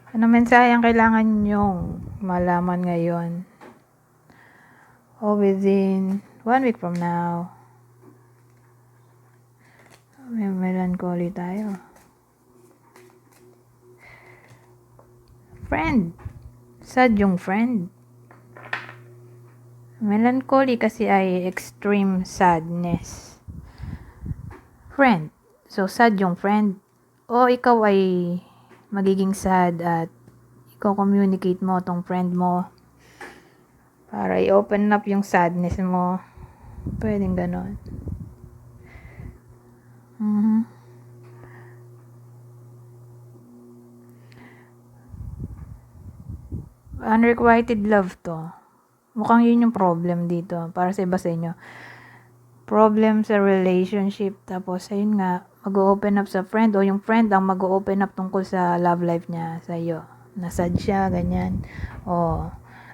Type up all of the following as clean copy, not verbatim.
Ano mensahe ang kailangan nyong malaman ngayon? O within 1 week from now? May melancholy tayo. Friend. Sad yung friend. Melancholy kasi ay extreme sadness. Friend. So, sad yung friend. O ikaw ay magiging sad at ikaw communicate mo tong friend mo para i-open up yung sadness mo. Pwedeng ganon. Unrequited love to. Mukhang yun yung problem dito para sa iba sa inyo. Problem sa relationship. Tapos, ayun nga, mag-open up sa friend o yung friend ang mag-open up tungkol sa love life niya sa iyo. Nasad siya, ganyan. O,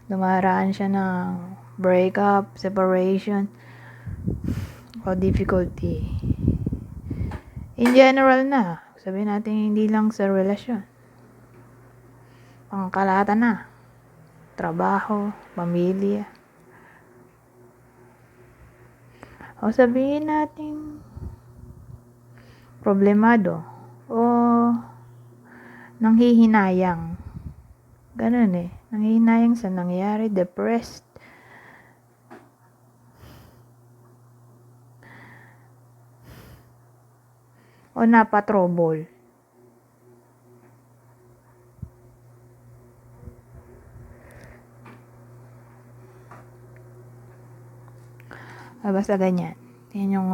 dumaraan siya ng breakup, separation, o difficulty. In general na, sabihin natin hindi lang sa relasyon. Pangkalahatan na. Trabaho, pamilya. O sabihin natin problemado o nanghihinayang. Ganun eh. Nanghihinayang sa nangyari, depressed. O napatrouble. Basta ganyan. Yan yung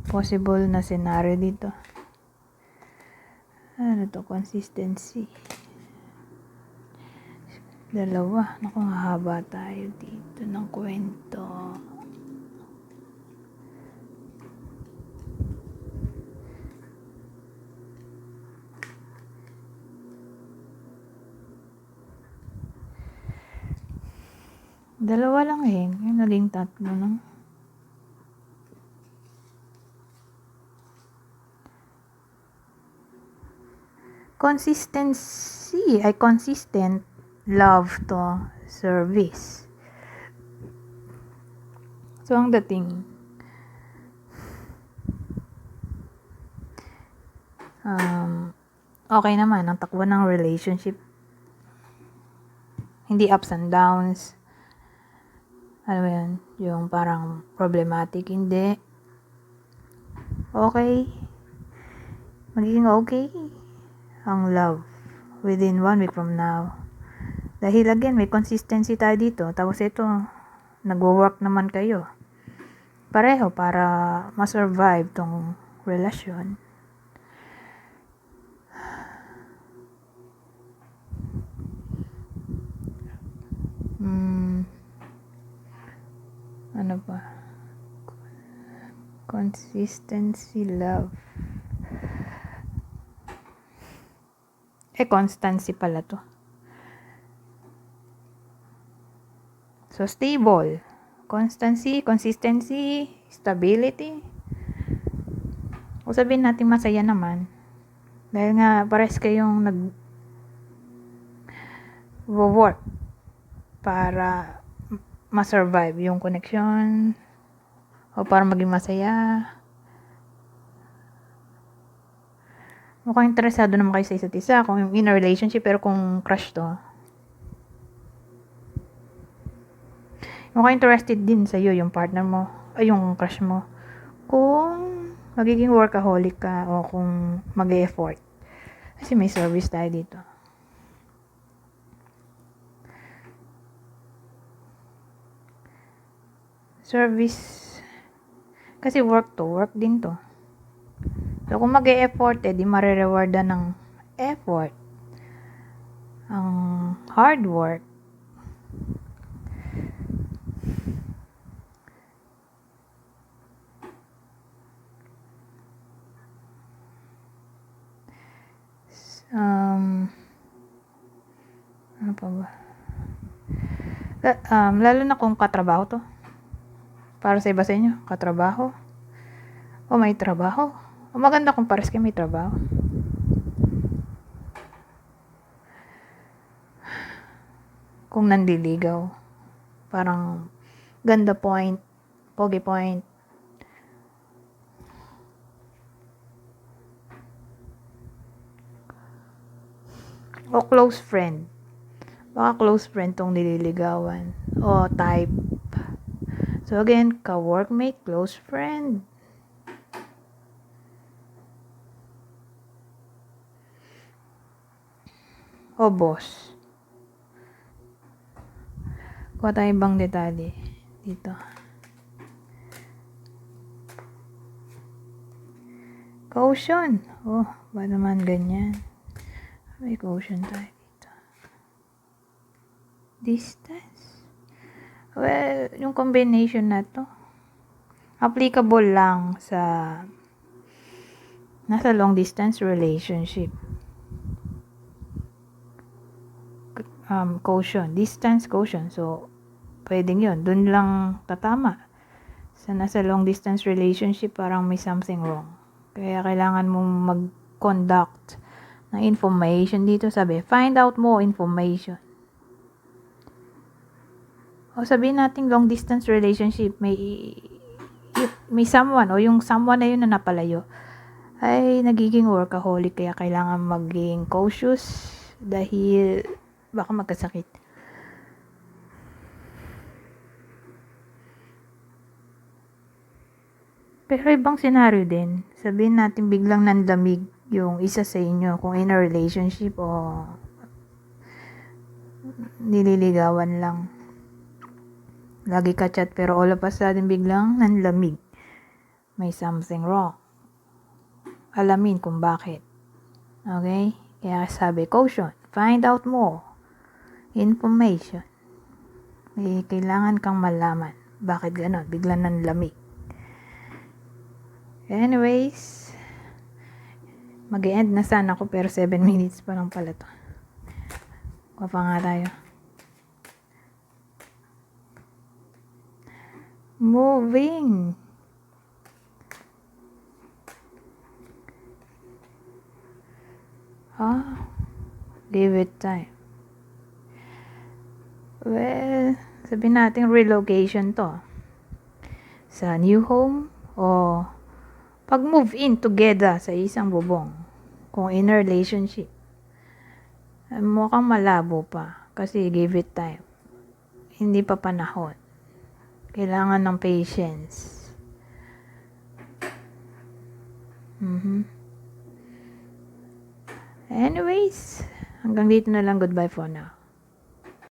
possible na scenario dito. Ano to? Consistency. Dalawa. Naku, haba tayo dito ng kwento. Dalawa lang eh. Yung naging tatlo lang. Consistency ay consistent love to service. So, ang dating okay naman ang takbo ng relationship. Hindi ups and downs. Ano ba yun? Yung parang problematic. Hindi. Okay. Magiging okay ang love within 1 week from now. Dahil again, may consistency tayo dito. Tapos ito, nagwo-work naman kayo. Pareho para ma-survive tong relasyon. Ano ba? Consistency, love. Constancy pala to. So, stable. Constancy, consistency, stability. O sabihin natin masaya naman. Dahil nga, pares kayong nag-work para ma-survive yung connection o para maging masaya. Mukhang interesado naman kayo sa isa't isa kung in a relationship, pero kung crush to, mukhang interested din sa iyo yung partner mo ay yung crush mo kung magiging workaholic ka o kung mag-e-effort kasi may service tayo dito. Service kasi work to work din to. So kung mag-e-effort di mare-rewardan ng effort ang hard work. Ano pa ba? Lalo na kung katrabaho to. Para sa iba sa inyo, katrabaho. O may trabaho. O maganda kung pares kayo may trabaho. kung nandiligaw. Parang ganda point, pogi point. O close friend. Baka close friend tong nililigawan. O type. So again, ka-workmate, close friend. O boss. Kuha tayo ibang detalye dito. Caution. Oh, ba naman ganyan? May caution tayo dito. Distance. Well, yung combination na to, applicable lang sa nasa long distance relationship. Caution. Distance caution. So, pwedeng yun. Dun lang tatama. Sa nasa long distance relationship, parang may something wrong. Kaya kailangan mong mag-conduct ng information dito. Sabi, find out more information. O sabihin natin long distance relationship, may someone, o yung someone na yun na napalayo, ay nagiging workaholic. Kaya kailangan maging cautious dahil baka magkasakit. Pero ibang senaryo din. Sabihin natin biglang nanlamig yung isa sa inyo kung in a relationship o nililigawan lang. Lagi ka chat pero all of a sudden biglang nanlamig. May something wrong. Alamin kung bakit. Okay? Kaya sabi, caution. Find out more information. May kailangan kang malaman. Bakit ganon? Biglang nanlamig. Anyways, mag-e-end na sana ako pero 7 minutes pa lang pala to. Kuha pa nga tayo. Moving. Give it time. Well, sabihin natin relocation to. Sa new home o pag-move in together sa isang bubong. Kung in a relationship. Mukhang malabo pa kasi give it time. Hindi pa panahon. Kailangan ng patience. Anyways, hanggang dito na lang. Goodbye for now.